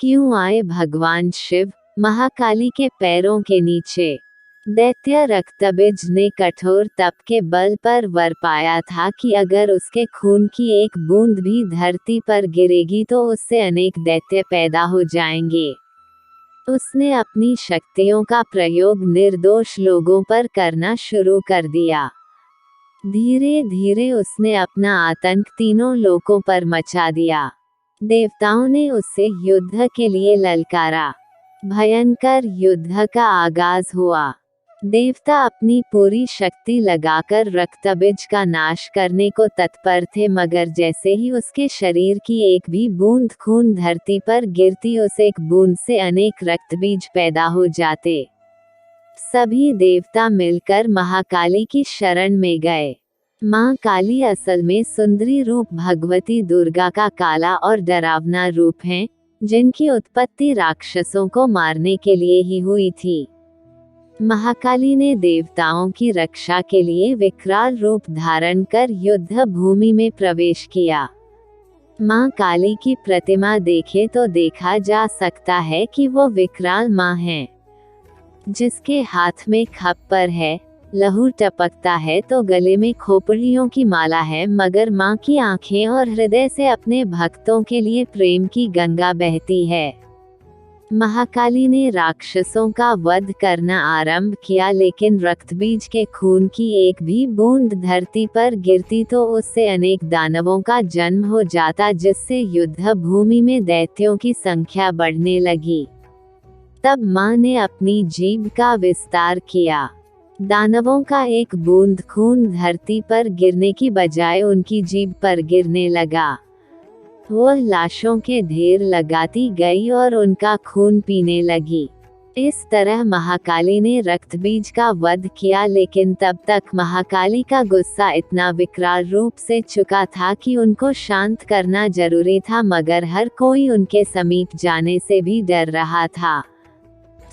क्यों आए भगवान शिव महाकाली के पैरों के नीचे। दैत्य रक्तबीज ने कठोर तप के बल पर वर पाया था कि अगर उसके खून की एक बूंद भी धरती पर गिरेगी तो उससे अनेक दैत्य पैदा हो जाएंगे। उसने अपनी शक्तियों का प्रयोग निर्दोष लोगों पर करना शुरू कर दिया। धीरे धीरे उसने अपना आतंक तीनों लोकों पर मचा दिया। देवताओं ने उससे युद्ध के लिए ललकारा। भयंकर युद्ध का आगाज हुआ। देवता अपनी पूरी शक्ति लगाकर रक्तबीज का नाश करने को तत्पर थे, मगर जैसे ही उसके शरीर की एक भी बूंद खून धरती पर गिरती, उस एक बूंद से अनेक रक्तबीज पैदा हो जाते। सभी देवता मिलकर महाकाली की शरण में गए। मां काली असल में सुंदरी रूप भगवती दुर्गा का काला और डरावना रूप है, जिनकी उत्पत्ति राक्षसों को मारने के लिए ही हुई थी। महाकाली ने देवताओं की रक्षा के लिए विकराल रूप धारण कर युद्ध भूमि में प्रवेश किया। मां काली की प्रतिमा देखे तो देखा जा सकता है कि वो विकराल मां है, जिसके हाथ में खप्पर है, लहू टपकता है तो गले में खोपड़ियों की माला है, मगर मां की आंखें और हृदय से अपने भक्तों के लिए प्रेम की गंगा बहती है। महाकाली ने राक्षसों का वध करना आरंभ किया, लेकिन रक्तबीज के खून की एक भी बूंद धरती पर गिरती तो उससे अनेक दानवों का जन्म हो जाता, जिससे युद्ध भूमि में दैत्यों की संख्या बढ़ने लगी। तब मां ने अपनी जीभ का विस्तार किया। दानवों का एक बूंद खून धरती पर गिरने की बजाय उनकी जीभ पर गिरने लगा। वह लाशों के ढेर लगाती गई और उनका खून पीने लगी। इस तरह महाकाली ने रक्तबीज का वध किया, लेकिन तब तक महाकाली का गुस्सा इतना विकराल रूप से चुका था कि उनको शांत करना जरूरी था, मगर हर कोई उनके समीप जाने से भी डर रहा था।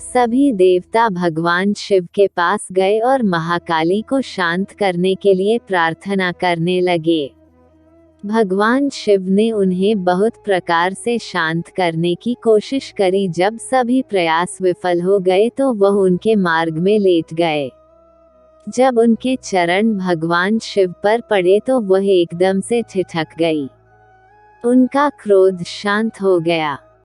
सभी देवता भगवान शिव के पास गए और महाकाली को शांत करने के लिए प्रार्थना करने लगे। भगवान शिव ने उन्हें बहुत प्रकार से शांत करने की कोशिश करी। जब सभी प्रयास विफल हो गए तो वह उनके मार्ग में लेट गए। जब उनके चरण भगवान शिव पर पड़े तो वह एकदम से ठिठक गई। उनका क्रोध शांत हो गया।